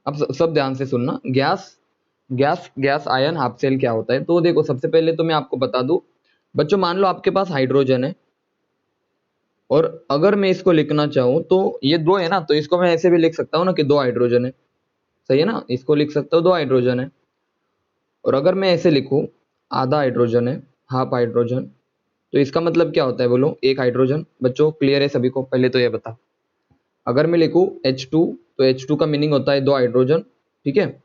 अब सब ध्यान से सुनना, gas gas gas ion half cell क्या होता है। तो देखो सबसे पहले तो मैं आपको बता दूं बच्चों, मान लो आपके पास हाइड्रोजन है और अगर मैं इसको लिखना चाहूं तो ये दो है ना, तो इसको मैं ऐसे भी लिख सकता हूँ ना कि दो हाइड्रोजन है, सही है ना, इसको लिख सकता हूँ दो हाइड्रोजन है। और अगर मैं ऐसे लिखूं आधा हाइड्रोजन है, हाफ हाइड्रोजन, तो इसका मतलब क्या होता है बोलो, एक हाइड्रोजन। बच्चों क्लियर है सभी को, पहले तो ये बता। अगर मैं लिखूं H2 तो H2 का मीनिंग होता है दो हाइड्रोजन, ठीक है,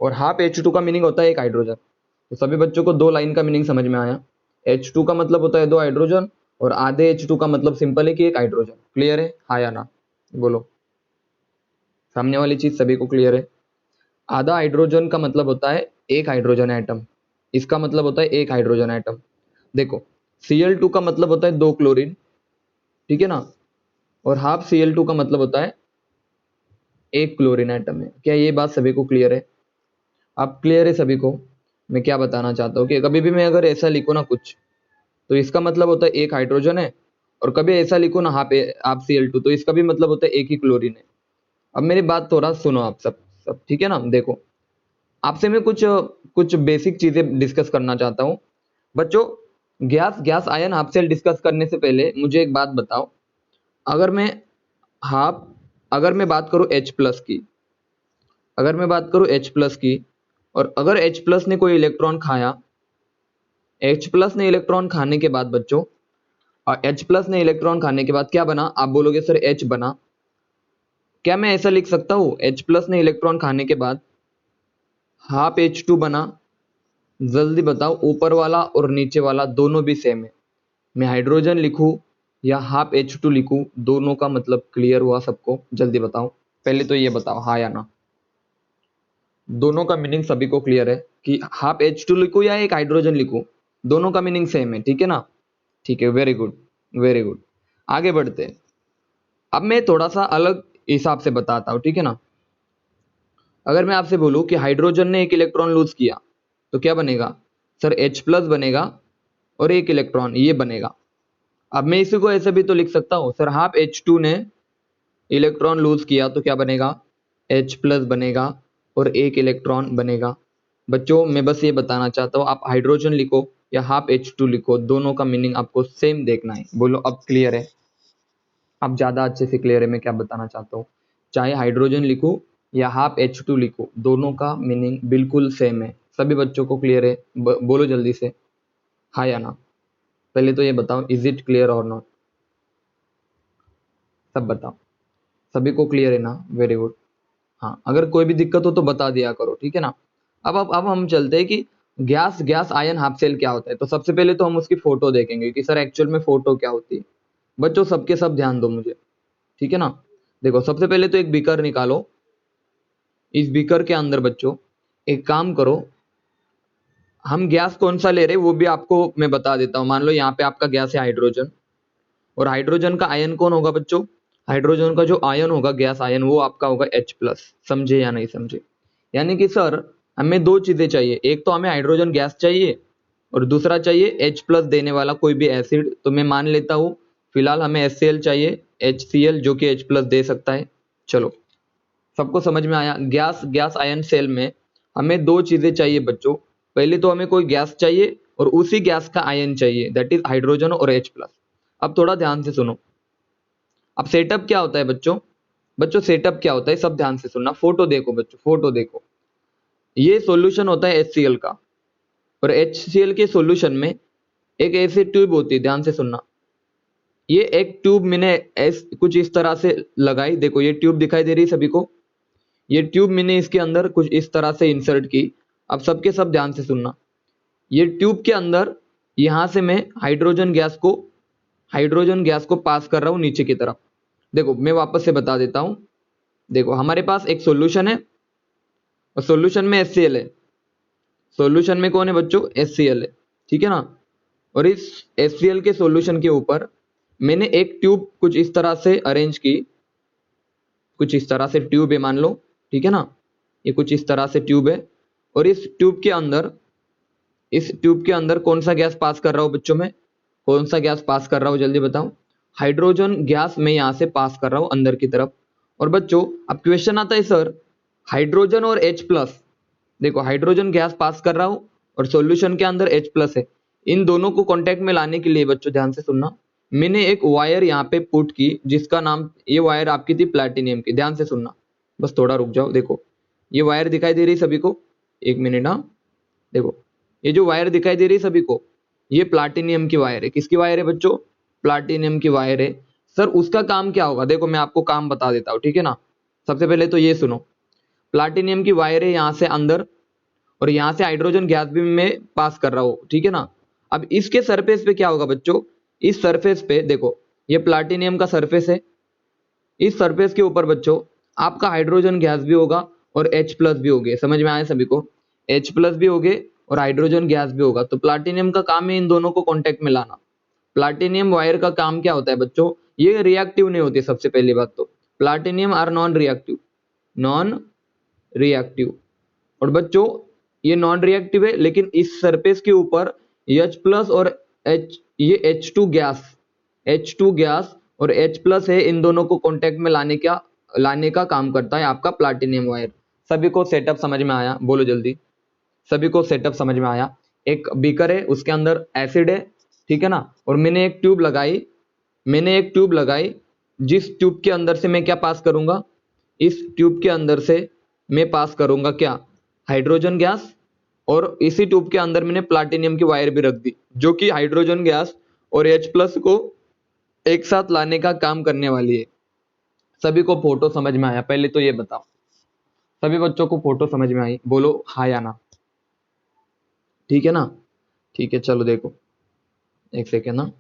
और हाफ H2 का मीनिंग होता है एक हाइड्रोजन। तो सभी बच्चों को दो लाइन का मीनिंग समझ में आया। H2 का मतलब होता है दो हाइड्रोजन और आधे H2 का मतलब सिंपल है कि एक हाइड्रोजन। क्लियर है, हाँ या ना बोलो, सामने वाली चीज सभी को क्लियर है। आधा हाइड्रोजन का मतलब होता है एक हाइड्रोजन एटम, इसका मतलब होता है एक हाइड्रोजन एटम। देखो Cl2 का मतलब होता है दो क्लोरीन, ठीक है ना, और हाफ Cl2 का मतलब होता है एक क्लोरीन एटम है। क्या ये बात सभी को क्लियर है? अब क्लियर है सभी को? मैं क्या बताना चाहता हूँ कि कभी भी मैं अगर ऐसा लिखूँ ना कुछ, तो इसका मतलब होता है एक हाइड्रोजन है, और कभी ऐसा लिखूँ ना हाफ Cl2 तो इसका भी मतलब होता है एक ही क्लोरीन है। अब मेरी बात थोड़ा सुनो आप सब ठीक है ना। देखो आपसे मैं कुछ कुछ बेसिक चीजें डिस्कस करना चाहता हूँ बच्चों। Gas gas ion half cell discuss करने से पहले मुझे एक बात बताओ, अगर मैं हाफ अगर मैं बात करूँ H प्लस की, अगर मैं बात करूँ H प्लस की, और अगर H प्लस ने कोई इलेक्ट्रॉन खाया, H प्लस ने इलेक्ट्रॉन खाने के बाद बच्चों, और H प्लस ने इलेक्ट्रॉन खाने के बाद क्या बना, आप बोलोगे सर H बना। क्या मैं ऐसा लिख सकता हूँ H प्लस ने इलेक्ट्रॉन खाने के बाद हाफ H2 बना? जल्दी बताओ, ऊपर वाला और नीचे वाला दोनों भी सेम है। मैं हाइड्रोजन लिखूं या हाफ H2 लिखूं, दोनों का मतलब क्लियर हुआ सबको? जल्दी बताओ, पहले तो ये बताओ हाँ या ना। दोनों का मीनिंग सभी को क्लियर है कि हाफ H2 लिखूं या एक हाइड्रोजन लिखूं, दोनों का मीनिंग सेम है, ठीक है ना। ठीक है, वेरी गुड वेरी गुड। आगे बढ़ते हैं। अब मैं थोड़ा सा अलग हिसाब से बताता हूं, ठीक है ना। अगर मैं आपसे बोलूं कि हाइड्रोजन ने एक इलेक्ट्रॉन लूज किया तो क्या बनेगा? सर H प्लस बनेगा और एक इलेक्ट्रॉन ये बनेगा। अब मैं इसी को ऐसे भी तो लिख सकता हूं, सर हाफ H2 ने इलेक्ट्रॉन लूज किया तो क्या बनेगा? H प्लस बनेगा और एक इलेक्ट्रॉन बनेगा। बच्चों मैं बस ये बताना चाहता हूँ, आप हाइड्रोजन लिखो या हाफ H2 लिखो, दोनों का मीनिंग आपको सेम देखना है। बोलो अब क्लियर है? अब ज्यादा अच्छे से क्लियर है मैं क्या बताना चाहता हूँ। चाहे हाइड्रोजन लिखो या हाफ H2 लिखो, दोनों का मीनिंग बिल्कुल सेम है। सभी बच्चों को क्लियर है? बोलो जल्दी से हाँ या ना। पहले तो ये बताओ, इज इट क्लियर और नॉट? सब बताओ, सभी को क्लियर है ना? Very good. हाँ, अगर कोई भी दिक्कत हो तो बता दिया करो, ठीक है ना। अब हम चलते हैं कि gas gas ion half cell क्या होता है। तो सबसे पहले तो हम उसकी फोटो देखेंगे कि सर एक्चुअल में फोटो क्या होती है। बच्चों सबके सब ध्यान दो मुझे, ठीक है ना। देखो सबसे पहले तो एक बीकर निकालो। इस बीकर के अंदर बच्चों एक काम करो, हम गैस कौन सा ले रहे हैं वो भी आपको मैं बता देता हूँ। मान लो यहाँ पे आपका गैस है हाइड्रोजन, और हाइड्रोजन का आयन कौन होगा बच्चों? हाइड्रोजन का जो आयन होगा, गैस आयन, वो आपका होगा H प्लस। समझे या नहीं समझे? यानी कि सर हमें दो चीजें चाहिए, एक तो हमें हाइड्रोजन गैस चाहिए और दूसरा चाहिए H प्लस देने वाला कोई भी एसिड। तो मैं मान लेता हूँ फिलहाल हमें HCl चाहिए, HCl जो कि H प्लस दे सकता है। चलो सबको समझ में आया? गैस गैस आयन सेल में हमें दो चीजें चाहिए बच्चों। पहले तो हमें कोई गैस चाहिए और उसी गैस का आयन चाहिए, दैट इज हाइड्रोजन और H प्लस। अब थोड़ा ध्यान से सुनो, अब सेटअप क्या होता है बच्चों? बच्चों सेटअप क्या होता है, सब ध्यान से सुनना। फोटो देखो बच्चों, फोटो देखो। ये सॉल्यूशन होता है HCl का, और HCl के सॉल्यूशन में एक ऐसी ट्यूब होती है, ध्यान से सुनना। ये एक ट्यूब मैंने कुछ इस तरह से लगाई, देखो ये ट्यूब दिखाई दे रही है सभी को। ये ट्यूब मैंने इसके अंदर कुछ इस तरह से इंसर्ट की। अब सबके सब ध्यान से सुनना। ये ट्यूब के अंदर यहां से मैं हाइड्रोजन गैस को पास कर रहा हूं नीचे की तरफ। देखो मैं वापस से बता देता हूं। देखो हमारे पास एक सॉल्यूशन है और सॉल्यूशन में HCl है। सॉल्यूशन में कौन है बच्चों? HCl है, ठीक है ना। और इस HCl के सॉल्यूशन के ऊपर मैंने एक ट्यूब कुछ इस तरह से अरेंज की, कुछ इस तरह से ट्यूब है मान लो, ठीक है ना। ये कुछ इस तरह से ट्यूब है, और इस ट्यूब के अंदर कौन सा गैस पास कर रहा हूं बच्चों? में कौन सा गैस पास कर रहा हूं जल्दी बताओ? हाइड्रोजन गैस में यहां से पास कर रहा हूं अंदर की तरफ। और बच्चों अब क्वेश्चन आता है, सर हाइड्रोजन और H प्लस, देखो हाइड्रोजन गैस पास कर रहा हूं और सॉल्यूशन के अंदर H प्लस है, इन दोनों को कांटेक्ट में लाने के लिए बच्चों ध्यान से सुनना, मैंने एक वायर यहाँ पे पुट की जिसका नाम, ये वायर आपकी थी प्लैटिनियम की, ध्यान से सुनना, बस थोड़ा रुक जाओ। देखो ये वायर दिखाई दे रही सभी को, एक मिनट, हाँ देखो ये जो वायर दिखाई दे रही सभी को, ये प्लैटिनियम की वायर है। किसकी वायर है बच्चों? प्लैटिनियम की वायर है। सर उसका काम क्या होगा? देखो मैं आपको काम बता देता हूँ, ठीक है ना। सबसे पहले तो ये सुनो, प्लैटिनियम की वायर है यहाँ से अंदर, और यहाँ से हाइड्रोजन गैस भी मैं पास कर रहा हूँ, ठीक है ना। अब इसके सरफेस पे क्या होगा बच्चों? इस सरफेस पे देखो, ये प्लैटिनियम का सरफेस है, इस सरफेस के ऊपर बच्चों आपका हाइड्रोजन गैस भी होगा और H प्लस भी होगे। समझ में आया सभी को? H प्लस भी होगे और हाइड्रोजन गैस भी होगा। तो प्लैटिनियम का काम है इन दोनों को कांटेक्ट में लाना। प्लैटिनियम वायर का काम क्या होता है बच्चों? ये रिएक्टिव नहीं होती। सबसे पहली बात तो platinum are non reactive, non reactive. और बच्चों ये नॉन रिएक्टिव है, लेकिन इस सरफेस के ऊपर H प्लस और ये H2 गैस और H प्लस है, इन दोनों को कांटेक्ट में लाने का काम करता है आपका प्लैटिनियम वायर। सभी को सेटअप समझ में आया? बोलो जल्दी, सभी को सेटअप समझ में आया? एक बीकर है, उसके अंदर एसिड है, ठीक है ना, और मैंने एक ट्यूब लगाई, जिस ट्यूब के अंदर से मैं क्या पास करूंगा? इस ट्यूब के अंदर से मैं पास करूंगा क्या? Hydrogen gas. और इसी ट्यूब के अंदर मैंने प्लैटिनियम की वायर भी रख दी, जो कि हाइड्रोजन गैस और H प्लस को एक साथ लाने का काम करने वाली है। सभी को फोटो समझ में आया? पहले तो ये बताओ, सभी बच्चों को फोटो समझ में आई? बोलो हाँ या ना। ठीक है ना, ठीक है, चलो देखो एक सेकेंड ना।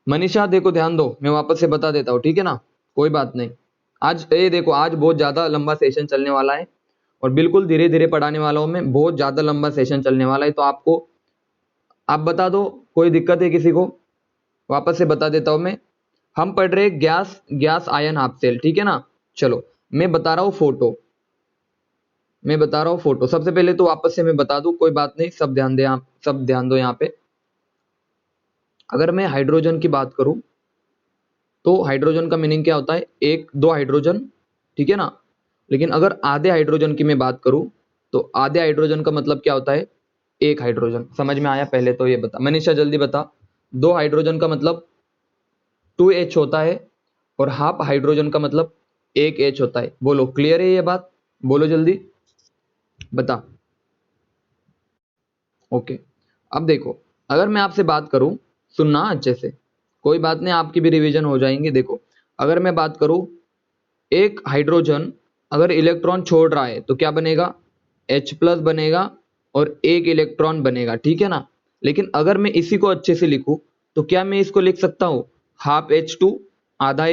मनीषा देखो ध्यान दो, मैं वापस से बता देता हूँ, ठीक है ना, कोई बात नहीं। आज ये देखो, आज बहुत ज्यादा लंबा सेशन चलने वाला है और बिल्कुल धीरे धीरे पढ़ाने वाला हूँ मैं, बहुत ज्यादा लंबा सेशन चलने वाला है। तो आप बता दो, कोई दिक्कत है किसी को? वापस से बता देता हूँ मैं। हम पढ़ रहे गैस आयन हाफ सेल, ठीक है ना। चलो मैं बता रहा हूँ फोटो, सबसे पहले तो वापस से मैं बता दूं, कोई बात नहीं, सब ध्यान दे, आप सब ध्यान दो यहाँ पे। अगर मैं हाइड्रोजन की बात करूं तो हाइड्रोजन का मीनिंग क्या होता है? एक दो हाइड्रोजन, ठीक है ना। लेकिन अगर आधे हाइड्रोजन की मैं बात करूं तो आधे हाइड्रोजन का मतलब क्या होता है? एक हाइड्रोजन। समझ में आया? पहले तो ये बता मनीषा, जल्दी बता। दो हाइड्रोजन का मतलब 2H होता है और हाफ हाइड्रोजन का मतलब 1H होता है। बोलो क्लियर है ये बात? बोलो जल्दी बता। ओके, अब देखो, अगर मैं आपसे बात करूं, सुनना अच्छे से, कोई बात नहीं, आपकी भी रिवीजन हो जाएंगे। देखो अगर मैं बात करूं, एक हाइड्रोजन अगर इलेक्ट्रॉन छोड़ रहा है तो क्या बनेगा? H प्लस बनेगा और एक इलेक्ट्रॉन बनेगा, ठीक है ना। लेकिन अगर मैं इसी को अच्छे से लिखूं तो क्या मैं इसको लिख सकता हूं? हाफ H2, आधा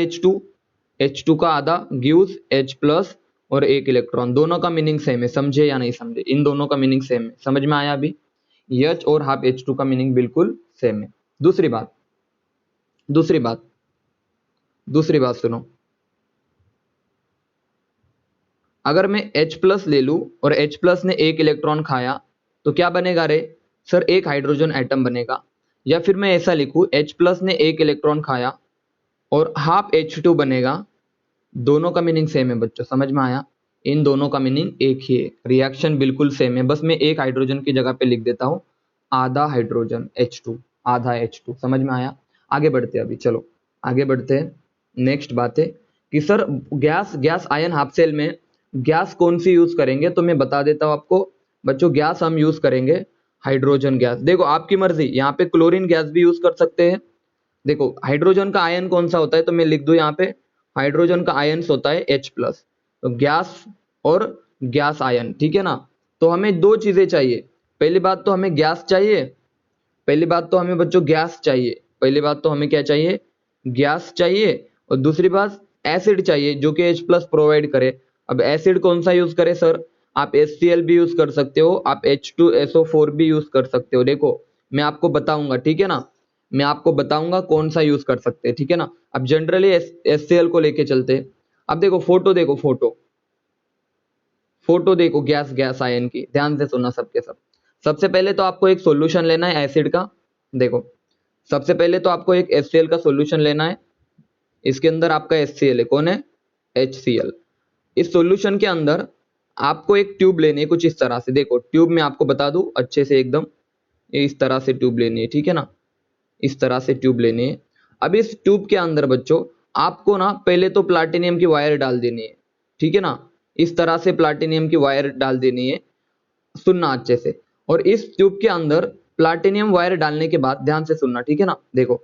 H2 का आधा गिव्स H प्लस और एक इलेक्ट्रॉन। दोनों का मीनिंग सेम है, समझे या नहीं समझे? इन दोनों का मीनिंग सेम है, समझ में आया अभी? H और हाफ H2 का मीनिंग बिल्कुल सेम है। दूसरी बात सुनो, अगर मैं H प्लस ले लूं और H प्लस ने एक इलेक्ट्रॉन खाया तो क्या बनेगा रे? सर एक हाइड्रोजन एटम बनेगा। या फिर मैं ऐसा लिखूं, H प्लस ने एक इलेक्ट्रॉन खाया और हाफ H2 बनेगा। दोनों का मीनिंग सेम है बच्चों, समझ में आया? इन दोनों का मीनिंग एक ही है, रिएक्शन बिल्कुल सेम है, बस मैं एक हाइड्रोजन की जगह पे लिख देता हूं आधा हाइड्रोजन H2, आधा H2। समझ में आया? आगे बढ़ते हैं, अभी चलो आगे बढ़ते हैं। नेक्स्ट बात है कि sir gas ion half cell में गैस कौन सी यूज करेंगे? तो मैं बता देता हूं आपको बच्चों, गैस हम यूज करेंगे हाइड्रोजन गैस। देखो आपकी मर्जी, यहाँ पे क्लोरीन गैस भी यूज कर सकते हैं। देखो हाइड्रोजन का आयन कौन सा होता है, तो मैं लिख दूं यहाँ पे, हाइड्रोजन का आयन होता है H प्लस। तो गैस और गैस आयन, ठीक है ना। तो हमें दो चीजें चाहिए, पहली बात तो हमें गैस चाहिए, पहली बात तो हमें बच्चों गैस चाहिए, पहली बात तो हमें क्या चाहिए? गैस चाहिए। और दूसरी बात एसिड चाहिए जो कि H प्लस प्रोवाइड करे। अब एसिड कौन सा यूज करे सर? आप HCl भी यूज कर सकते हो, आप H2SO4 भी यूज कर सकते हो। देखो मैं आपको बताऊंगा, ठीक है ना, मैं आपको बताऊंगा कौन सा यूज कर सकते हैं, ठीक है ना। अब जनरली HCl को लेके चलते हैं। अब देखो फोटो देखो गैस आयन की, ध्यान से सुनना सबके सब। सबसे पहले तो आपको एक सॉल्यूशन लेना है एसिड का। देखो सबसे पहले तो आपको एक HCl का सॉल्यूशन लेना है, इसके अंदर आपका HCl है, कौन है, HCl। इस सॉल्यूशन के अंदर आपको एक ट्यूब लेनी है कुछ इस तरह से, देखो ट्यूब में आपको बता दूं अच्छे से एकदम, इस तरह से ट्यूब लेनी है, ठीक है ना, इस तरह से ट्यूब लेनी है। अब इस ट्यूब के अंदर बच्चों आपको ना पहले तो प्लाटिनियम की वायर डाल देनी है, ठीक है ना, इस तरह से प्लाटिनियम की वायर डाल देनी है, सुनना अच्छे से। और इस ट्यूब के अंदर प्लाटिनियम वायर डालने के बाद ध्यान से सुनना, ठीक है ना, देखो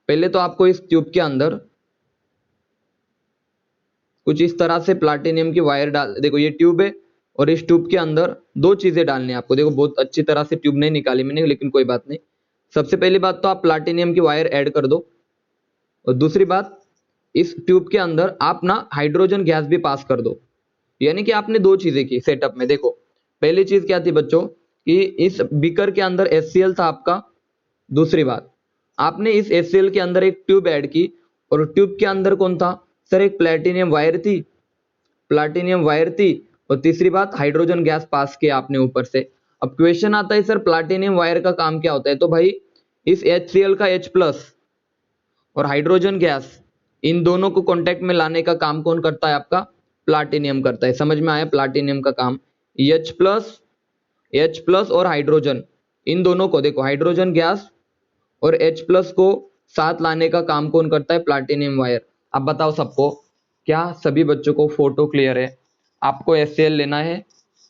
पहले तो आपको इस ट्यूब के अंदर कुछ इस तरह से प्लाटिनियम की वायर डाल, देखो ये ट्यूब है और इस ट्यूब के अंदर दो चीजें डालनी है आपको, देखो बहुत अच्छी तरह से ट्यूब नहीं निकाली मैंने, लेकिन कोई बात नहीं। सबसे पहली बात तो आप प्लाटिनियम की वायर ऐड कर दो, और दूसरी बात इस ट्यूब के अंदर आप ना हाइड्रोजन गैस भी पास कर दो। यानी कि आपने दो चीजें की सेटअप में, देखो पहली चीज क्या थी बच्चों कि इस बीकर के अंदर HCl था आपका, दूसरी बात आपने इस HCl के अंदर एक ट्यूब ऐड की, और ट्यूब के अंदर कौन था सर, एक प्लेटिनियम वायर थी, प्लाटिनियम वायर थी, और तीसरी बात हाइड्रोजन गैस पास किया आपने ऊपर से। अब क्वेश्चन आता है सर प्लाटिनियम वायर का काम क्या होता है, तो भाई इस HCl का H प्लस और हाइड्रोजन गैस इन दोनों को कांटेक्ट में लाने का काम कौन करता है, आपका प्लाटिनियम करता है। समझ में आया, प्लाटिनियम का काम H प्लस और हाइड्रोजन इन दोनों को, देखो हाइड्रोजन गैस और H प्लस को साथ लाने का काम कौन करता है, प्लाटिनियम वायर। अब बताओ सबको, क्या सभी बच्चों को फोटो क्लियर है? आपको HCl लेना है,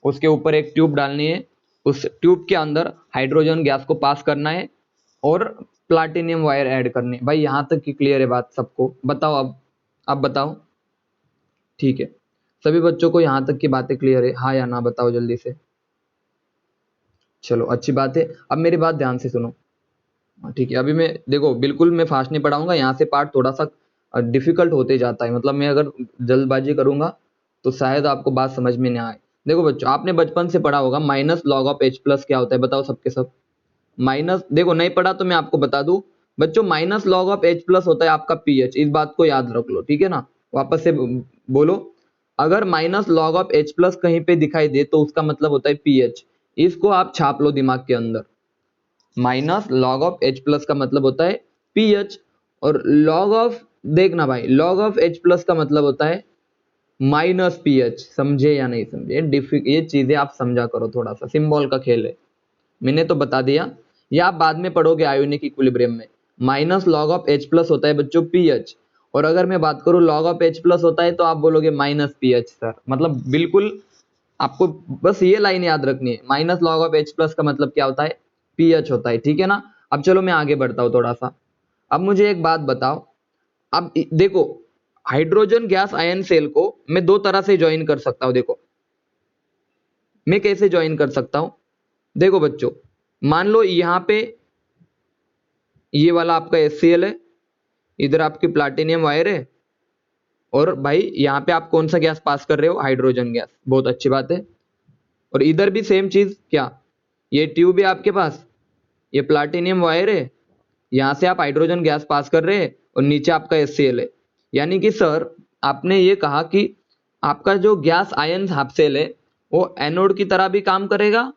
उसके ऊपर एक ट्यूब डालनी है, उस ट्यूब के अंदर हाइड्रोजन गैस को पास करना है और प्लाटिनियम वायर ऐड करनी है। भाई यहां तक की क्लियर है बात सबको? बताओ अब बताओ, ठीक है सभी बच्चों को यहां तक की बातें क्लियर है, हाँ या ना बताओ जल्दी से। चलो अच्छी बात है, अब मेरी बात ध्यान से सुनो, ठीक है। अभी मैं देखो बिल्कुल मैं फास्ट नहीं पढ़ाऊंगा, यहाँ से पार्ट थोड़ा सा डिफिकल्ट होते जाता है, मतलब मैं अगर जल्दबाजी करूंगा तो शायद आपको बात समझ में नहीं आए। देखो बच्चों आपने बचपन से पढ़ा होगा minus log of H plus क्या होता है, बताओ सबके सब। माइनस, देखो नहीं पढ़ा तो मैं आपको बता दूं बच्चों, minus log of H plus होता है आपका pH, इस बात को याद रख लो, ठीक है ना। वापस से बोलो, अगर minus log of H plus कहीं पे दिखाई दे तो उसका मतलब होता है pH, इसको आप छाप लो दिमाग के अंदर। Minus log of H plus का मतलब होता है pH, और लॉग ऑफ, देखना भाई लॉग ऑफ H प्लस का मतलब होता है माइनस pH। समझे या नहीं समझे, ये चीजें आप समझा करो, थोड़ा सा सिंबल का खेल है, मैंने तो बता दिया, या आप बाद में पढ़ोगे आयोनिक इक्विलिब्रियम में। Minus log of H plus होता है बच्चों pH, और अगर मैं बात करूं लॉग ऑफ H प्लस होता है तो आप बोलोगे माइनस pH सर, मतलब बिल्कुल आपको बस ये लाइन याद रखनी है, minus log of H plus का मतलब क्या होता है, pH होता है, ठीक है ना। अब चलो मैं आगे बढ़ता हूं थोड़ा सा। अब मुझे एक बात बताओ, अब देखो हाइड्रोजन गैस आयन सेल को मैं दो तरह से ज्वाइन कर सकता हूं, देखो मैं कैसे ज्वाइन कर सकता हूं। देखो बच्चों मान लो यहां पे ये वाला आपका HCl है, इधर आपकी प्लाटिनियम वायर है, और भाई यहाँ पे आप कौन सा गैस पास कर रहे हो, हाइड्रोजन गैस, बहुत अच्छी बात है। और इधर भी सेम चीज, क्या ये ट्यूब है आपके पास, ये प्लाटिनियम वायर है, यहां से आप हाइड्रोजन गैस पास कर रहे हैं, और नीचे आपका HCl है। यानी कि सर आपने ये कहा कि आपका जो गैस आयन हाफ सेल है वो एनोड की तरह भी काम करेगा,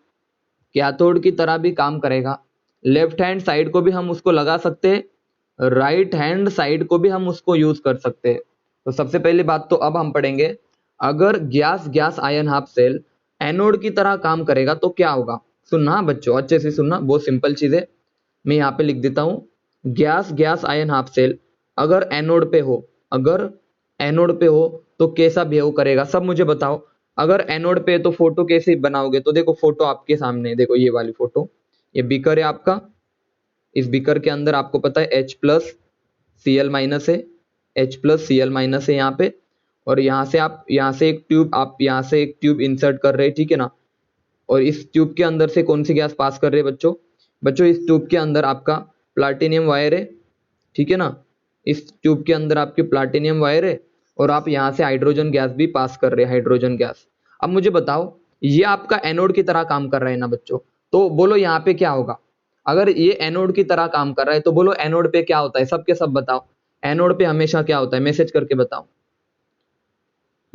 कैथोड की तरह भी काम करेगा। लेफ्ट हैंड साइड को भी हम उसको लगा सकते हैं, राइट हैंड साइड को भी हम उसको यूज कर सकते हैं। तो सबसे पहली बात तो अब हम पढ़ेंगे, अगर gas gas ion half cell anode की तरह काम करेगा तो क्या होगा। सुनना बच्चों अच्छे से सुनना, बहुत सिंपल चीज है, मैं यहाँ पे लिख देता हूं। Gas gas ion half cell अगर एनोड पे हो, अगर एनोड पे हो तो कैसा बिहेव करेगा, सब मुझे बताओ। अगर एनोड पे तो फोटो कैसे बनाओगे, तो देखो फोटो आपके सामने है, देखो ये वाली फोटो, ये बीकर है आपका, इस बीकर के अंदर आपको पता है H प्लस Cl माइनस है, H प्लस Cl माइनस है यहाँ पे, और यहाँ से आप यहाँ से एक ट्यूब इंसर्ट कर रहे हैं, ठीक है ना। और इस ट्यूब के अंदर से कौन सी गैस पास कर रहे हैं बच्चों, बच्चों इस ट्यूब के अंदर आपका प्लाटिनियम वायर है, ठीक है ना, इस ट्यूब के अंदर आपकी प्लाटिनियम वायर है, और आप यहाँ से हाइड्रोजन गैस भी पास कर रहे हैं, हाइड्रोजन गैस। अब मुझे बताओ ये आपका एनोड की तरह काम कर रहा है ना बच्चों, तो बोलो यहाँ पे क्या होगा। अगर ये एनोड की तरह काम कर रहा है तो बोलो एनोड पे क्या होता है, सबके सब बताओ, एनोड पे हमेशा क्या होता है, मैसेज करके बताओ,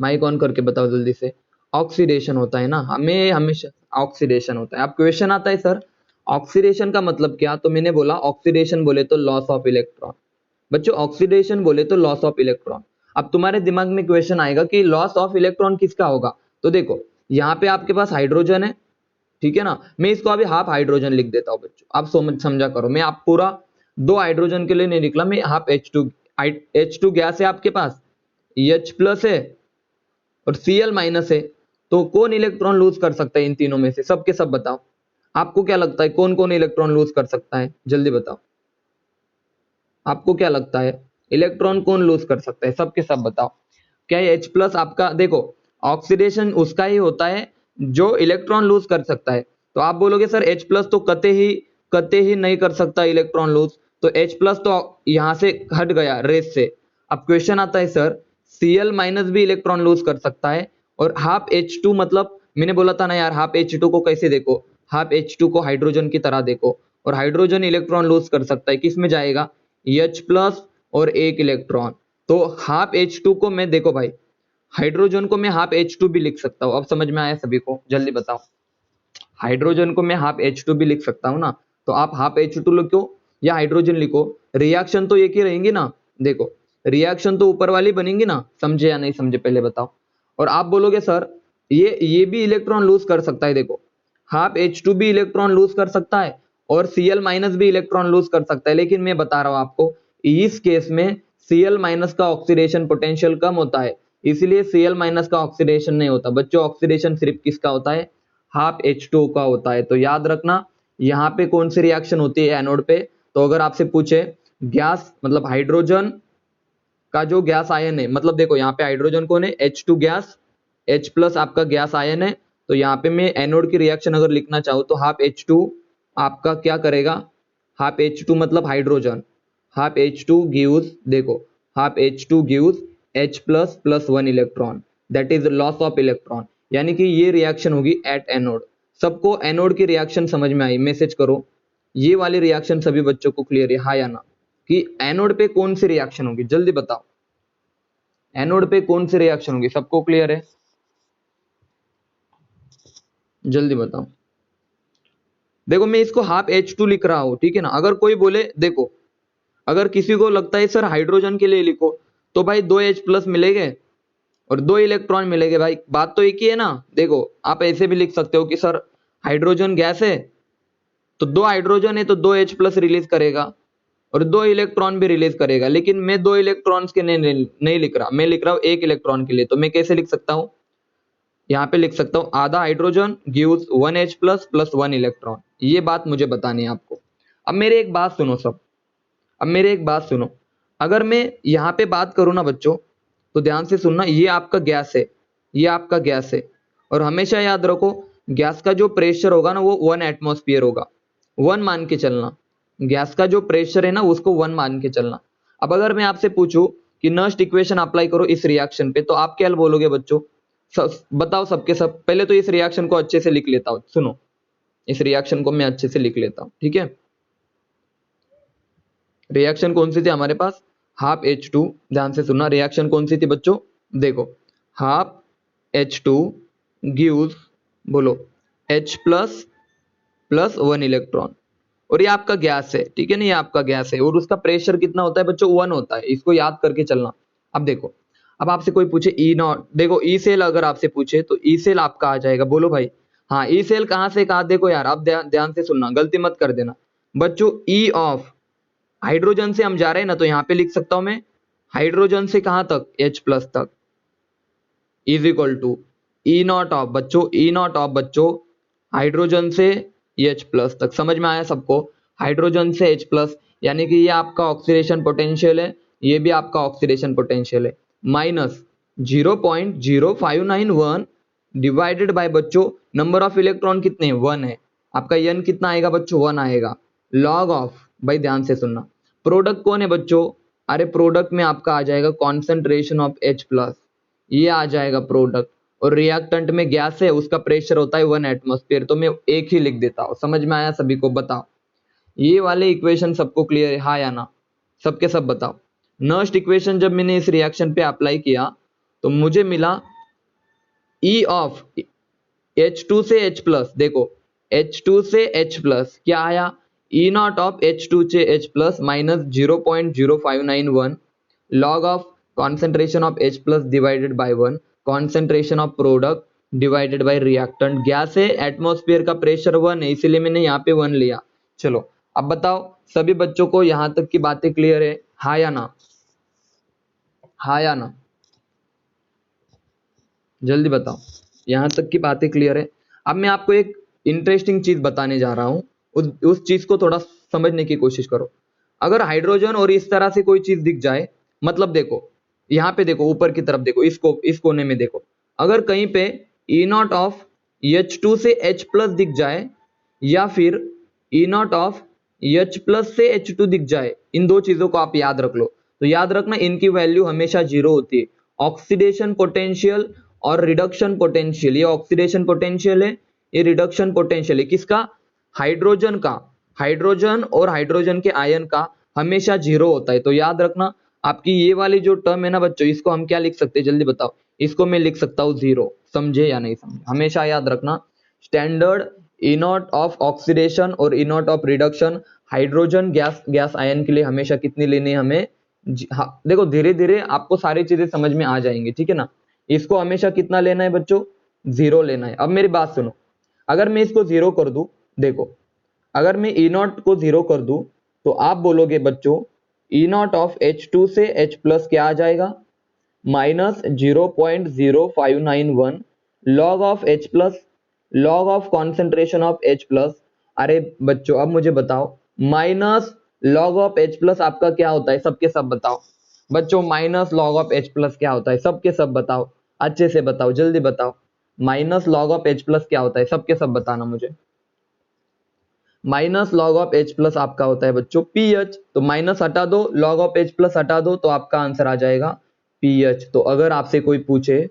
माइक ऑन करके बताओ जल्दी से। ऑक्सीडेशन होता है ना, हमें हमेशा ऑक्सीडेशन होता है। अब क्वेश्चन आता है सर ऑक्सीडेशन का मतलब क्या, तो मैंने बोला ऑक्सीडेशन बोले तो लॉस ऑफ इलेक्ट्रॉन, बच्चों ऑक्सीडेशन बोले तो लॉस ऑफ इलेक्ट्रॉन। अब तुम्हारे दिमाग में क्वेश्चन आएगा कि लॉस ऑफ इलेक्ट्रॉन किसका होगा, तो देखो यहाँ पे आपके पास हाइड्रोजन है, ठीक है ना, मैं इसको अभी हाफ हाइड्रोजन लिख देता हूं बच्चों, आप समझा करो, मैं आप पूरा 2 हाइड्रोजन के लिए नहीं निकला, मैं हाफ H2 गैस है आपके पास, H प्लस है और Cl माइनस है, तो कौन इलेक्ट्रॉन लूज कर सकता है इन तीनों में से, सबके सब बताओ, आपको क्या लगता है कौन कौन इलेक्ट्रॉन लूज कर सकता है, जल्दी बताओ, आपको क्या लगता है इलेक्ट्रॉन कौन लूज कर सकता है, सबके सब बताओ। क्या है H प्लस आपका, देखो ऑक्सीडेशन उसका ही होता है जो इलेक्ट्रॉन लूज कर सकता है, तो आप बोलोगे सर H प्लस तो कते ही नहीं कर सकता इलेक्ट्रॉन लूज, तो H प्लस तो यहां से हट गया रेस से। अब क्वेश्चन आता है सर Cl माइनस भी इलेक्ट्रॉन लूज कर सकता है, और हाफ H2 मतलब मैंने बोला था ना यार, हाफ H2 को कैसे देखो, हाफ H2 को हाइड्रोजन की तरह देखो, और हाइड्रोजन इलेक्ट्रॉन लूज कर सकता है, किस में जाएगा, H प्लस और एक इलेक्ट्रॉन, तो हाफ H2 को मैं, देखो भाई हाइड्रोजन को मैं हाफ H2 भी लिख सकता हूं, अब समझ में आया सभी को, जल्दी बताओ, हाइड्रोजन को मैं हाफ H2 भी लिख सकता हूं ना, तो आप हाफ H2 लिखो या हाइड्रोजन लिखो, रिएक्शन तो एक ही रहेंगी ना, देखो रिएक्शन तो ऊपर वाली बनेंगी ना, समझे या नहीं समझे पहले बताओ। और आप बोलोगे सर ये भी इलेक्ट्रॉन लूज कर सकता है, देखो हाफ H2 भी इलेक्ट्रॉन लूज कर सकता है और Cl माइनस भी इलेक्ट्रॉन लूज कर सकता है, लेकिन मैं बता रहा हूं आपको इस केस में Cl माइनस का ऑक्सीडेशन पोटेंशियल कम होता है, इसलिए Cl माइनस का ऑक्सीडेशन नहीं होता बच्चों, ऑक्सीडेशन सिर्फ किसका होता है, हाफ H2 का होता है। तो याद रखना यहाँ पे कौन सी रिएक्शन होती है एनोड पे, तो अगर आपसे पूछे गैस मतलब हाइड्रोजन का जो गैस आयन है, मतलब देखो यहाँ पे हाइड्रोजन कौन है, H2 गैस, H प्लस आपका गैस आयन है, तो यहाँ पे मैं एनोड की रिएक्शन अगर लिखना चाहूँ तो हाफ H2 आपका क्या करेगा, हाफ H2 मतलब हाइड्रोजन, हाफ H2 गिव्स, देखो half H2 gives H plus plus 1 electron, that is loss of electron, यानी कि ये रिएक्शन होगी एट एनोड। सबको एनोड की रिएक्शन समझ में आई, मैसेज करो, ये वाली रिएक्शन सभी बच्चों को क्लियर है हाँ या ना, कि एनोड पे कौन सी रिएक्शन होगी, जल्दी बताओ, एनोड पे कौन सी रिएक्शन होगी, सबको क्लियर है, जल्दी बताओ। देखो मैं इसको हाफ H2 लिख रहा हूं, ठीक है ना, अगर कोई बोले, देखो अगर किसी को लगता है सर हाइड्रोजन के लिए लिखो, तो भाई 2H प्लस मिलेंगे और 2 इलेक्ट्रॉन मिलेंगे, भाई बात तो एक ही है ना। देखो आप ऐसे भी लिख सकते हो कि सर हाइड्रोजन गैस है तो 2 हाइड्रोजन है तो 2H प्लस रिलीज करेगा और 2 इलेक्ट्रॉन भी रिलीज करेगा, लेकिन मैं 2 इलेक्ट्रॉन्स के नहीं लिख रहा, मैं लिख रहा हूं 1 इलेक्ट्रॉन के लिए, तो मैं कैसे लिख सकता हूं, यहाँ पे लिख सकता हूं आधा hydrogen gives 1H plus plus 1 electron, ये बात मुझे बतानी है आपको। अब मेरे एक बात सुनो सब, अब मेरे एक बात सुनो, अगर मैं यहाँ पे बात करूँ ना बच्चों, तो ध्यान से सुनना, ये आपका गैस है, ये आपका गैस है, और हमेशा याद रखो गैस का जो प्रेशर होगा ना वो 1 एटमॉस्फेयर होगा, 1 मान के चलना, गैस का जो प्रेशर है ना उसको 1 मान के चलना। अब अगर मैं आपसे पूछूं कि नर्स्ट इक्वेशन अप्लाई करो इस रिएक्शन पे, तो आप क्या बोलोगे बच्चों, बताओ सबके सब, पहले तो इस रिएक्शन को अच्छे से लिख लेता हूं, सुनो इस रिएक्शन को मैं अच्छे से लिख लेता हूं, ठीक है। रिएक्शन कौन सी थी हमारे पास, हाफ H2, ध्यान से सुनना रिएक्शन कौन सी थी बच्चों, देखो हाफ H2 गिव्स, बोलो H प्लस प्लस 1 इलेक्ट्रॉन, और ये आपका गैस है, ठीक है ना, ये आपका गैस है और उसका प्रेशर कितना होता है बच्चों, 1 होता है, इसको याद करके चलना। अब देखो, अब आपसे कोई पूछे ई नॉट, देखो ई सेल अगर आपसे पूछे तो ई सेल आपका आ जाएगा, बोलो भाई, हाँ ई सेल कहां से कहा, देखो यार आप ध्यान से सुनना, गलती मत कर देना बच्चों, ई ऑफ हाइड्रोजन से हम जा रहे हैं ना, तो यहां पे लिख सकता हूं मैं हाइड्रोजन से कहां तक, H प्लस तक, is equal to E not of बच्चों, ई नॉट ऑफ बच्चों हाइड्रोजन से H प्लस तक, समझ में आया सबको, हाइड्रोजन से H प्लस, यानी कि ये आपका ऑक्सीडेशन पोटेंशियल है, ये भी आपका ऑक्सीडेशन पोटेंशियल है, माइनस 0.0591 डिवाइडेड बाय बच्चों नंबर ऑफ इलेक्ट्रॉन कितने 1 है, आपका n कितना आएगा बच्चों 1 आएगा, लॉग ऑफ, भाई ध्यान से सुनना, प्रोडक्ट कौन है बच्चों, अरे प्रोडक्ट में आपका आ जाएगा कॉन्सेंट्रेशन ऑफ H प्लस, ये आ जाएगा प्रोडक्ट, और रिएक्टेंट में गैस है उसका प्रेशर होता है 1 एटमॉस्फेयर, तो मैं एक ही लिख देता हूं, समझ में आया सभी को, बताओ ये वाले इक्वेशन सबको क्लियर है हाँ या ना, सबके सब बताओ। नर्स्ट इक्वेशन जब मैंने इस रिएक्शन पे अप्लाई किया तो मुझे मिला E ऑफ H2 से H प्लस, देखो H2 से H प्लस क्या आया, ई नॉट ऑफ H2 चे H plus minus 0.0591 log of concentration of H plus divided by 1 concentration of product divided by reactant। Gas है, एटमॉस्फेयर का प्रेशर 1 है, इसीलिए मैंने यहाँ पे 1 लिया। चलो अब बताओ सभी बच्चों को यहाँ तक की बातें क्लियर है? हाँ या ना? हाँ या ना? जल्दी बताओ, यहाँ तक की बातें क्लियर है? अब मैं आपको एक इंटरेस्टिंग चीज बताने जा रहा हूँ, उस चीज को थोड़ा समझने की कोशिश करो। अगर हाइड्रोजन और इस तरह से कोई चीज दिख जाए, मतलब देखो यहाँ पे देखो, ऊपर की तरफ देखो, इस कोने में देखो, अगर कहीं पे ई नॉट ऑफ H2 से H प्लस दिख जाए या फिर ई नॉट ऑफ H प्लस से H2 दिख जाए, इन दो चीजों को आप याद रख लो। तो याद रखना इनकी वैल्यू हमेशा जीरो होती है। ऑक्सीडेशन पोटेंशियल और रिडक्शन पोटेंशियल, ये ऑक्सीडेशन पोटेंशियल है, ये रिडक्शन पोटेंशियल है, किसका? हाइड्रोजन का। हाइड्रोजन और हाइड्रोजन के आयन का हमेशा जीरो होता है। तो याद रखना आपकी ये वाली जो टर्म है ना बच्चों, इसको हम क्या लिख सकते हैं? जल्दी बताओ। इसको मैं लिख सकता हूँ जीरो। समझे या नहीं समझे? हमेशा याद रखना standard E not of oxidation और E not of reduction hydrogen gas ion के लिए हमेशा कितनी लेनी है हमें? हाँ, देखो धीरे धीरे आपको सारी चीजें समझ में आ जाएंगी, ठीक है ना। इसको हमेशा कितना लेना है बच्चों? जीरो लेना है। अब मेरी बात सुनो, अगर मैं इसको जीरो कर दूं, देखो अगर मैं ई नॉट को जीरो कर दूं तो आप बोलोगे बच्चों ई नॉट ऑफ H2 से H प्लस क्या आ जाएगा? Minus 0.0591 log of H plus, log of concentration of H plus. अरे बच्चों अब मुझे बताओ, minus log of H plus आपका क्या होता है? सबके सब बताओ बच्चों, minus log of H plus क्या होता है? सबके सब बताओ, अच्छे से बताओ, जल्दी बताओ। Minus log of H plus क्या होता है? सबके सब बताना मुझे। Minus log of H plus आपका होता है बच्चों पीएच। तो माइनस हटा दो, लॉग ऑफ H प्लस हटा दो, तो आपका आंसर आ जाएगा पीएच। तो अगर आपसे कोई पूछे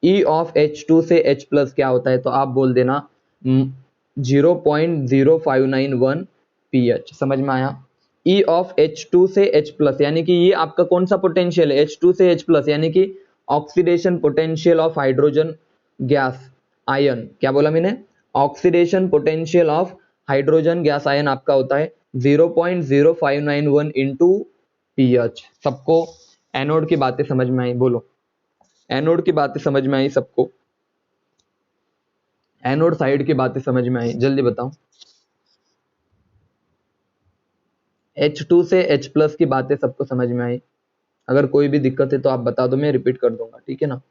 E ऑफ H2 से H प्लस क्या होता है, तो आप बोल देना 0.0591 पीएच। समझ में आया? E ऑफ H2 से H प्लस यानी कि ये आपका कौन सा पोटेंशियल है? H2 से H प्लस यानी कि oxidation potential of hydrogen gas ion. क्या बोला मैंने? Oxidation potential of hydrogen gas ion आपका होता है 0.0591 इंटू पीएच। सबको एनोड की बातें समझ में आई? बोलो, एनोड की बातें समझ में आई सबको? एनोड साइड की बातें समझ में आई? जल्दी बताओ। H2 से H प्लस की बातें सबको समझ में आई? अगर कोई भी दिक्कत है तो आप बता दो, मैं रिपीट कर दूंगा, ठीक है ना?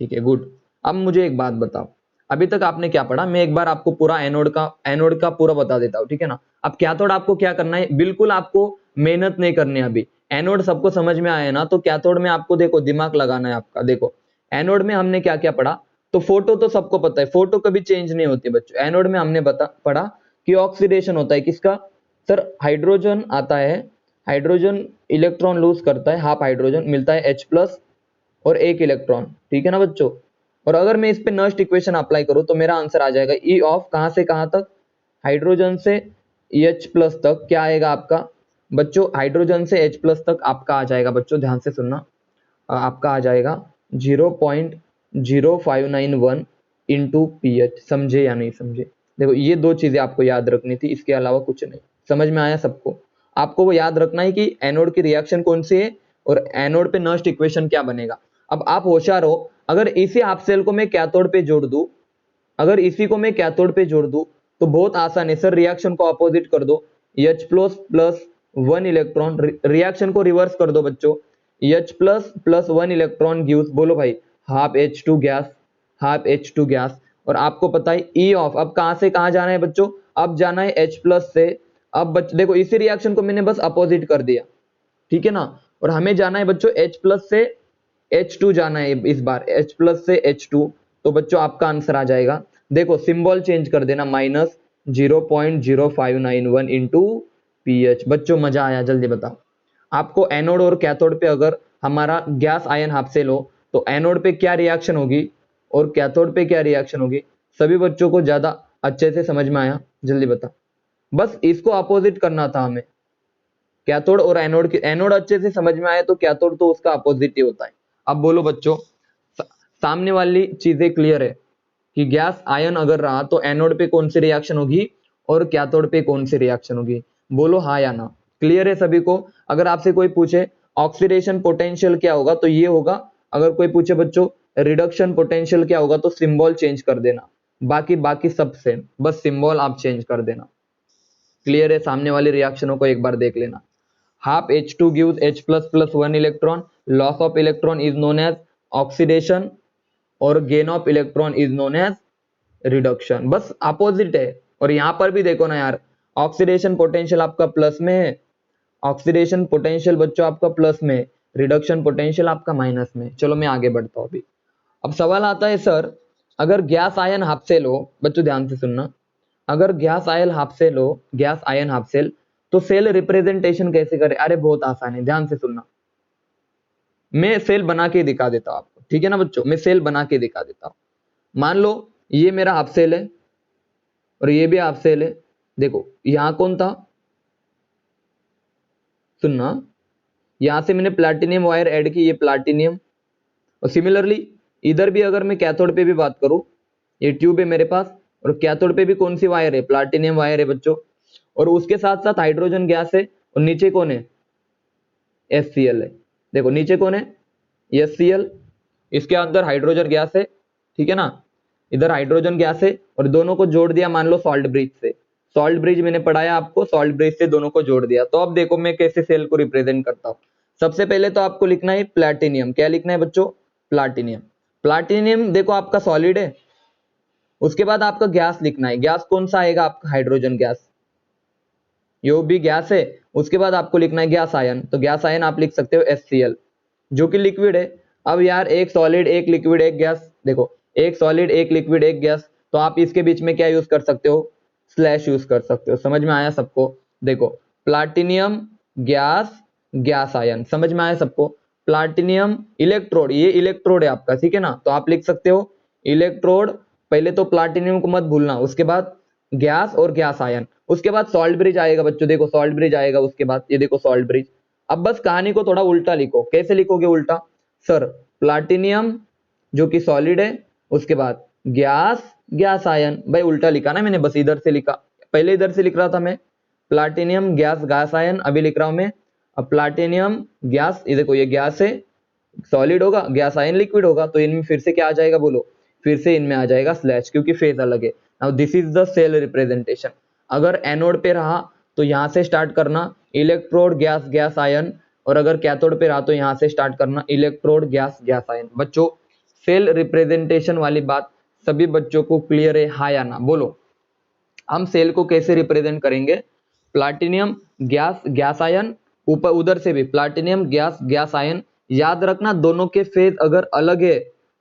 ठीक है, गुड। अब मुझे एक बात बताओ, अभी तक आपने क्या पढ़ा? मैं एक बार आपको पूरा एनोड का पूरा बता देता हूँ, ठीक है ना। अब कैथोड आपको क्या करना है? बिल्कुल आपको मेहनत नहीं करनी है अभी। एनोड सबको समझ में आया ना, तो कैथोड में आपको देखो दिमाग लगाना है आपका। देखो एनोड में हमने क्या क्या पढ़ा? तो फोटो तो सबको पता है, फोटो कभी चेंज नहीं होती बच्चों। एनोड में हमने पढ़ा कि ऑक्सीडेशन होता है, किसका? सर हाइड्रोजन आता है, हाइड्रोजन इलेक्ट्रॉन लूज करता है, हाफ हाइड्रोजन मिलता है H प्लस और एक इलेक्ट्रॉन, ठीक है ना बच्चों। और अगर मैं इस पे नस्ट इक्वेशन अप्लाई करूं तो मेरा आंसर आ जाएगा E ऑफ कहां से कहां तक? हाइड्रोजन से H प्लस तक। क्या आएगा आपका बच्चों? हाइड्रोजन से H प्लस तक आपका आ जाएगा बच्चों, ध्यान से सुनना, आपका आ जाएगा 0.0591 इंटू पीएच। समझे या नहीं समझे? देखो ये दो चीजें आपको याद रखनी थी, इसके अलावा कुछ नहीं। समझ में आया सबको? आपको वो याद रखना है कि एनोड की रिएक्शन कौन सी है और एनोड पे नस्ट इक्वेशन क्या बनेगा। अब आप होशियार हो, अगर इसी हाफ सेल को मैं कैथोड पे जोड़ दूं, अगर इसी को मैं कैथोड पे जोड़ दूं तो बहुत आसान है सर, रिएक्शन को अपोजिट कर दो, H plus plus 1 electron, reaction को रिवर्स कर दो बच्चों, H plus plus 1 electron gives, बोलो भाई, half H2 gas, half H2 gas. और आपको पता है E ऑफ अब कहां से कहां जाना है बच्चों? अब जाना है H प्लस से। अब देखो इसी रिएक्शन को मैंने बस अपोजिट कर दिया, ठीक है ना। और हमें जाना है बच्चों H प्लस से H2 जाना है इस बार, H प्लस से H2। तो बच्चों आपका आंसर आ जाएगा, देखो सिंबल चेंज कर देना, माइनस 0.0591 इंटू पीएच। बच्चों मजा आया? जल्दी बताओ। आपको एनोड और कैथोड पे अगर हमारा गैस आयन हाफ सेल हो तो एनोड पे क्या रिएक्शन होगी और कैथोड पे क्या रिएक्शन होगी, सभी बच्चों को ज्यादा अच्छे से समझ में आया? जल्दी बताओ। बस इसको अपोजिट करना था हमें, कैथोड और एनोड की। एनोड अच्छे से समझ में आया तो कैथोड तो उसका अपोजिट ही होता है। अब बोलो बच्चों, सामने वाली चीजें क्लियर है कि गैस आयन अगर रहा तो एनोड पे कौन सी रिएक्शन होगी? और कैथोड पे कौन सी रिएक्शन होगी, बोलो हाँ या ना। क्लियर है सभी को। अगर आपसे कोई पूछे ऑक्सीडेशन पोटेंशियल क्या होगा तो ये होगा, अगर कोई पूछे बच्चों रिडक्शन पोटेंशियल क्या होगा तो सिंबल चेंज कर देना, बाकी बाकी सब सेम, बस सिंबल आप चेंज कर देना। क्लियर है, सामने वाली रिएक्शनों को एक बार देख लेना। half H2 gives H plus 1 electron, loss of electron is known as oxidation और gain of electron is known as reduction। बस अपोजिट है। और यहां पर भी देखो ना यार, ऑक्सीडेशन पोटेंशियल आपका प्लस में है, ऑक्सीडेशन पोटेंशियल बच्चों आपका प्लस में, रिडक्शन पोटेंशियल आपका माइनस में। चलो मैं आगे बढ़ता हूं अभी। अब सवाल आता है सर अगर गैस आयन हाफ सेल हो, बच्चों ध्यान से सुनना, अगर गैस आयन हाफ सेल हो, गैस आयन हाफ सेल, तो सेल रिप्रेजेंटेशन कैसे करें। अरे बहुत आसान है, ध्यान से सुनना। मैं सेल बना के दिखा देता हूं आपको, ठीक है ना बच्चों, मैं सेल बना के दिखा देता हूं। मान लो ये मेरा हाफ सेल है और ये भी हाफ सेल है। देखो यहां कौन था, सुनना, यहां से मैंने प्लैटिनियम वायर ऐड की, ये प्लैटिनियम। और सिमिलरली इधर भी अगर मैं कैथोड पे भी बात करूं, ये ट्यूब है मेरे पास और कैथोड पे भी कौन सी वायर है, प्लैटिनियम वायर है बच्चों। और उसके साथ साथ हाइड्रोजन गैस है और नीचे कौन है, HCl है। देखो नीचे कौन है, HCl, इसके अंदर हाइड्रोजन गैस है, ठीक है ना, इधर हाइड्रोजन गैस है और दोनों को जोड़ दिया मान लो सॉल्ट ब्रिज से। सॉल्ट ब्रिज मैंने पढ़ाया आपको, सॉल्ट ब्रिज से दोनों को जोड़ दिया। तो अब देखो मैं कैसे सेल को रिप्रेजेंट करता हूं। सबसे पहले तो आपको लिखना है प्लैटिनियम। क्या लिखना है बच्चों, प्लैटिनियम। प्लैटिनियम देखो आपका सॉलिड है, उसके बाद आपका गैस लिखना है। गैस कौन सा आएगा आपका, हाइड्रोजन गैस, यो भी गैस है। उसके बाद आपको लिखना है गैस आयन, तो गैस आयन आप लिख सकते हो HCl जो कि लिक्विड है। अब यार एक सॉलिड एक लिक्विड एक गैस, देखो एक सॉलिड एक लिक्विड एक गैस, तो आप इसके बीच में क्या यूज कर सकते हो, स्लैश यूज कर सकते हो। समझ में आया सबको। देखो प्लैटिनियम गैस, गैस आयन, समझ में आया सबको। प्लैटिनियम इलेक्ट्रोड, ये इलेक्ट्रोड है आपका, ठीक है ना, तो आप लिख सकते हो इलेक्ट्रोड। पहले तो प्लैटिनियम को मत भूलना, उसके बाद गैस और गैस आयन, उसके बाद सॉल्ट ब्रिज आएगा बच्चों। देखो सॉल्ट ब्रिज आएगा, उसके बाद ये देखो सॉल्ट ब्रिज। अब बस कहानी को थोड़ा उल्टा लिखो। कैसे लिखोगे उल्टा, सर प्लैटिनियम जो कि सॉलिड है, उसके बाद गैस, गैस आयन। भाई उल्टा लिखा ना मैंने, बस इधर से लिखा, पहले इधर से लिख रहा था मैं, प्लैटिनियम गैस गैस आयन, अभी लिख रहा हूं मैं अब प्लैटिनियम गैस। ये देखो ये गैस है, सॉलिड होगा, गैस आयन लिक्विड होगा, तो इनमें फिर से क्या आ जाएगा, बोलो, फिर से इनमें आ जाएगा स्लैश, क्योंकि फेज अलग है। Now this is the cell representation. अगर एनोड पे रहा तो यहां से स्टार्ट करना इलेक्ट्रोड गैस गैस आयन, और अगर कैथोड पे रहा तो यहां से स्टार्ट करना इलेक्ट्रोड गैस गैस आयन। बच्चों सेल रिप्रेजेंटेशन वाली बात सभी बच्चों को क्लियर है, हाँ या ना, बोलो। हम सेल को कैसे रिप्रेजेंट करेंगे, प्लैटिनियम गैस गैस आयन, ऊपर उधर से भी प्लैटिनियम गैस गैस आयन। याद रखना दोनों के फेज अगर अलग है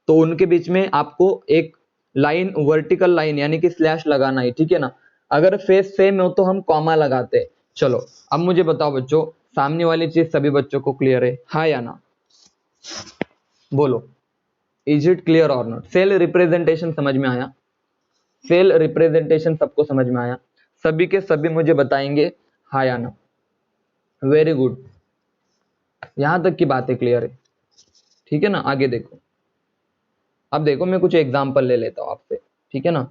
तो उनके बीच में आपको एक लाइन, वर्टिकल लाइन यानी कि स्लैश लगाना है, ठीक है ना। अगर फेज सेम हो तो हम कॉमा लगाते हैं। चलो अब मुझे बताओ बच्चों, सामने वाली चीज सभी बच्चों को क्लियर है, हाँ या ना, बोलो। इज इट क्लियर और नॉट, सेल रिप्रेजेंटेशन समझ में आया, सेल रिप्रेजेंटेशन सबको समझ में आया, सभी के सभी मुझे बताएंगे हाँ या ना। वेरी गुड, यहां तक की बातें क्लियर है, ठीक है ना। आगे देखो, अब देखो मैं कुछ एग्जांपल ले लेता हूं आपसे, ठीक है ना।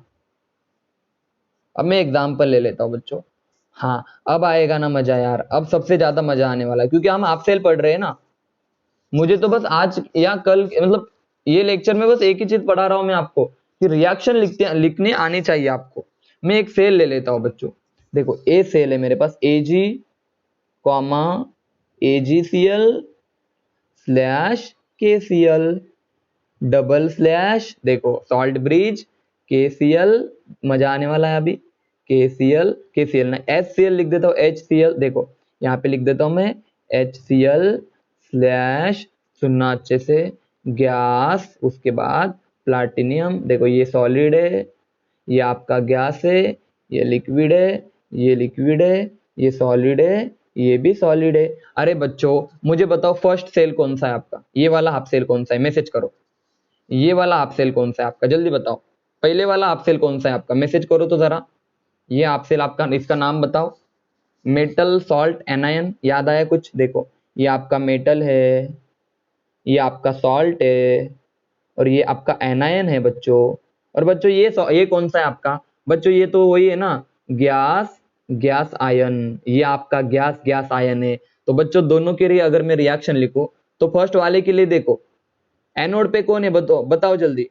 अब मैं एग्जांपल ले लेता हूं बच्चों। हाँ अब आएगा ना मजा यार, अब सबसे ज्यादा मजा आने वाला है, क्योंकि हम हाफ सेल पढ़ रहे हैं ना। मुझे तो बस आज या कल, मतलब ये लेक्चर में बस एक ही चीज पढ़ा रहा हूं मैं आपको कि रिएक्शन लिखने आनी चाहिए आपको। मैं एक सेल ले लेता हूं बच्चों। देखो ए सेल है मेरे पास, Ag comma AgCl slash KCl double slash, देखो सॉल्ट ब्रिज KCl, मजा आने वाला है अभी, KCl ना HCl लिख देता हूं, HCl, देखो यहाँ पे लिख देता हूं मैं HCl स्लैश, सुनना अच्छे से, गैस, उसके बाद प्लैटिनियम। देखो ये सॉलिड है, ये आपका गैस है, ये लिक्विड है, ये लिक्विड है, ये सॉलिड है, ये भी सॉलिड है। अरे बच्चों मुझे बताओ फर्स्ट सेल कौन सा है आपका, ये वाला हाफ सेल कौन सा है, मैसेज करो। ये वाला हाफ सेल कौन सा है आपका, जल्दी बताओ। पहले वाला हाफ सेल कौन सा है आपका, मैसेज करो तो जरा। ये हाफ सेल आपका, इसका नाम बताओ। मेटल सॉल्ट एनायन, याद आया कुछ, देखो ये आपका मेटल है, ये आपका सॉल्ट है, और ये आपका एनायन है बच्चों। और बच्चों ये कौन सा है आपका, बच्चों ये तो वही है ना गैस गैस आयन, ये आपका गैस गैस आयन है। तो बच्चों दोनों के लिए अगर मैं रिएक्शन लिखूं तो फर्स्ट वाले के लिए देखो एनोड पे कौन है, बताओ बताओ जल्दी,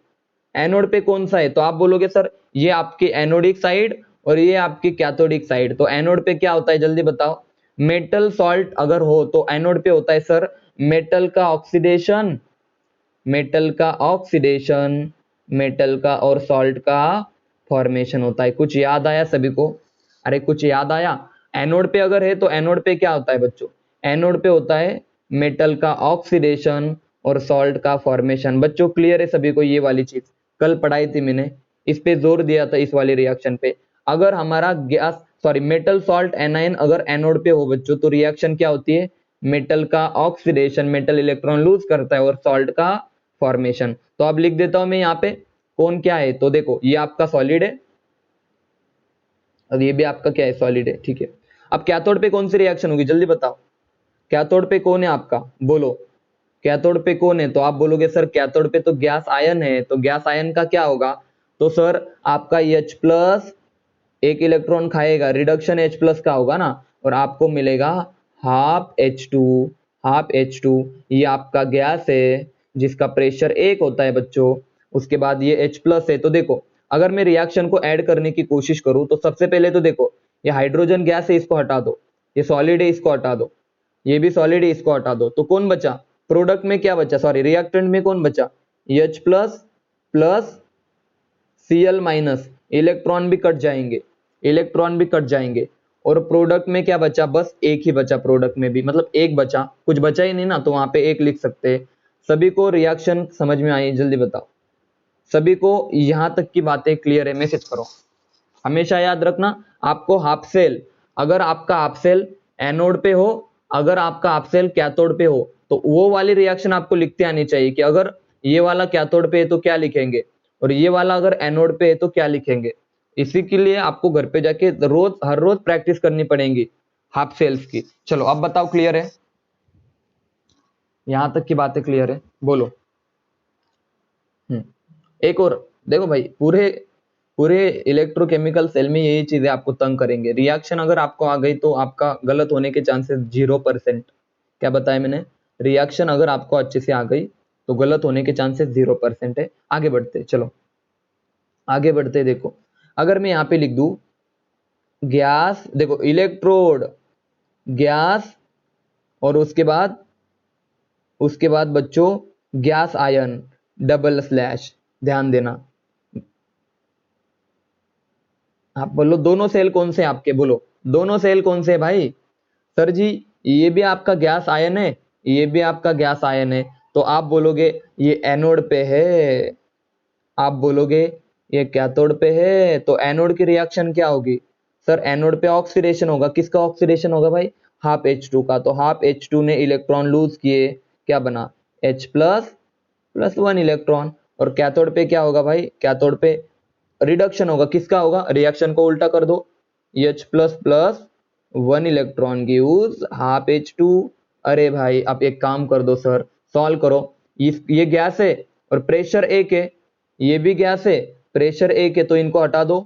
एनोड पे कौन सा है? तो आप बोलोगे सर ये आपकी एनोडिक साइड और ये आपकी कैथोडिक साइड। तो एनोड पे क्या होता है जल्दी बताओ? मेटल सॉल्ट अगर हो तो एनोड पे होता है सर मेटल का ऑक्सीडेशन, मेटल का ऑक्सीडेशन, मेटल का और सॉल्ट का फॉर्मेशन होता है। कुछ याद आया सभी को? अरे कुछ याद आया? एनोड पे अगर है तो एनोड पे क्या होता है बच्चों? एनोड पे होता है मेटल का ऑक्सीडेशन और सॉल्ट का फॉर्मेशन। बच्चों क्लियर है सभी को ये वाली चीज? कल पढ़ाई थी मैंने, इस पे जोर दिया था इस वाले रिएक्शन पे। अगर हमारा gas sorry metal salt anion अगर एनोड पे हो बच्चों तो रिएक्शन क्या होती है? मेटल का ऑक्सीडेशन, मेटल इलेक्ट्रॉन लूज करता है, और सॉल्ट का फॉर्मेशन। तो अब लिख देता हूं मैं यहाँ पे कौन क्या है। तो देखो ये आपका सॉलिड है और ये भी आपका क्या है? सॉलिड है, ठीक है। अब कैथोड पे कौन सी रिएक्शन होगी जल्दी बताओ? कैथोड पे कौन है आपका? बोलो कैथोड पे कौन है? तो आप बोलोगे सर कैथोड पे तो गैस आयन है। तो गैस आयन का क्या होगा? तो सर आपका H प्लस एक इलेक्ट्रॉन खाएगा, रिडक्शन H प्लस का होगा ना, और आपको मिलेगा हाफ H2, हाफ H2। ये आपका गैस है जिसका प्रेशर 1 होता है बच्चों। उसके बाद ये H प्लस है। तो देखो अगर मैं रिएक्शन को ऐड करने की कोशिश करूं तो सबसे पहले तो देखो ये हाइड्रोजन गैस है, इसको हटा दो, ये सॉलिड है इसको हटा दो, ये भी सॉलिड है इसको हटा दो। तो कौन बचा? प्रोडक्ट में क्या बचा, सॉरी रिएक्टेंट में कौन बचा? H plus plus Cl minus, electron भी कट जाएंगे, इलेक्ट्रॉन भी कट जाएंगे। और प्रोडक्ट में क्या बचा? बस एक ही बचा, प्रोडक्ट में भी मतलब एक बचा, कुछ बचा ही नहीं ना, तो वहां पे एक लिख सकते हैं। सभी को रिएक्शन समझ में आई जल्दी बताओ? सभी को यहां तक की बातें क्लियर है? मैसेज करो। हमेशा याद रखना आपको हाफ सेल, अगर आपका हाफ सेल एनोड पे हो, अगर आपका हाफ सेल कैथोड पे हो, तो वो वाली रिएक्शन आपको लिखते आनी चाहिए कि अगर ये वाला कैथोड पे है तो क्या लिखेंगे, और ये वाला अगर एनोड पे है तो क्या लिखेंगे। इसी के लिए आपको घर पे जाके रोज हर रोज प्रैक्टिस करनी पड़ेगी हाफ सेल्स की। चलो अब बताओ क्लियर है? यहां तक की बातें क्लियर है? बोलो। एक और देखो भाई, पूरे पूरे इलेक्ट्रोकेमिकल सेल में यही चीजें आपको तंग करेंगे। रिएक्शन अगर आपको आ गई तो आपका गलत होने के चांसेस 0%। क्या बताया मैंने? रिएक्शन अगर आपको अच्छे से आ गई तो गलत होने के चांसेस 0% है। आगे बढ़ते चलो, आगे बढ़ते। देखो अगर मैं यहाँ पे लिख दूं गैस, देखो इलेक्ट्रोड, गैस, और उसके बाद बच्चों गैस आयन, डबल स्लैश, ध्यान देना। आप बोलो दोनों सेल कौन से आपके? बोलो दोनों सेल कौन से है भाई? सर जी ये भी आपका गैस आयन है, ये भी आपका गैस आयन है। तो आप बोलोगे ये एनोड पे है, आप बोलोगे ये कैथोड पे है। तो एनोड की रिएक्शन क्या होगी? सर एनोड पे ऑक्सीडेशन होगा। किसका ऑक्सीडेशन होगा भाई? हाफ H2 का। तो हाफ H2 ने इलेक्ट्रॉन लूज किए, क्या बना? H plus plus 1 electron. और कैथोड पे क्या होगा भाई? कैथोड पे रिडक्शन होगा। किसका होगा? रिएक्शन को उल्टा कर दो, H plus plus 1 electron gives half H2। अरे भाई आप एक काम कर दो सर, सॉल्व करो। ये गैस है और प्रेशर 1 है, ये भी गैस है, प्रेशर 1 है, तो इनको हटा दो,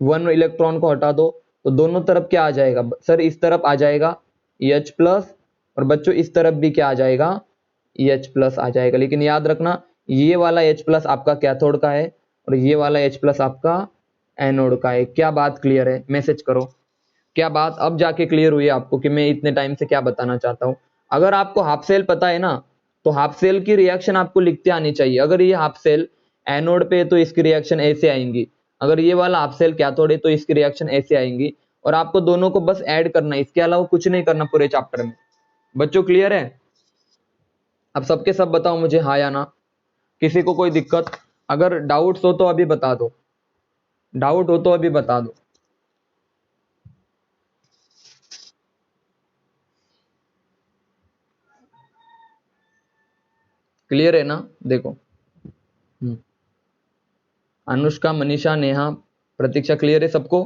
1 इलेक्ट्रॉन को हटा दो। तो दोनों तरफ क्या आ जाएगा सर? इस तरफ आ जाएगा H प्लस, और बच्चों इस तरफ भी क्या आ जाएगा? H प्लस आ जाएगा। लेकिन याद रखना ये वाला H प्लस आपका कैथोड का है और ये वाला H प्लस आपका एनोड का है। क्या बात क्लियर है? मैसेज करो। क्या बात अब जाके क्लियर हुई आपको कि मैं इतने टाइम से क्या बताना चाहता हूं? अगर आपको हाफ सेल पता है ना तो हाफ सेल की रिएक्शन आपको लिखते आनी चाहिए। अगर ये हाफ सेल एनोड पे तो इसकी रिएक्शन ऐसे आएंगी, अगर ये वाला हाफ सेल कैथोड है तो इसकी रिएक्शन ऐसे आएंगी। और आपको दोनों को बस ऐड करना है, इसके अलावा कुछ नहीं करना पूरे चैप्टर में। बच्चों क्लियर है? अब सबके सब बताओ मुझे हाँ या ना। किसी को कोई दिक्कत? अगर डाउट्स हो तो अभी बता दो, डाउट हो तो अभी बता दो। क्लियर है ना? देखो अनुष्का, मनीषा, नेहा, प्रतीक्षा, क्लियर है सबको?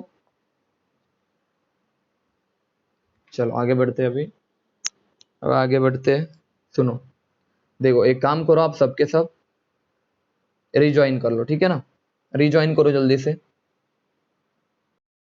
चलो आगे बढ़ते हैं। अभी अब आगे बढ़ते हैं। सुनो देखो एक काम करो, आप सबके सब रिज्वाइन कर लो, ठीक है ना? रिज्वाइन करो जल्दी से।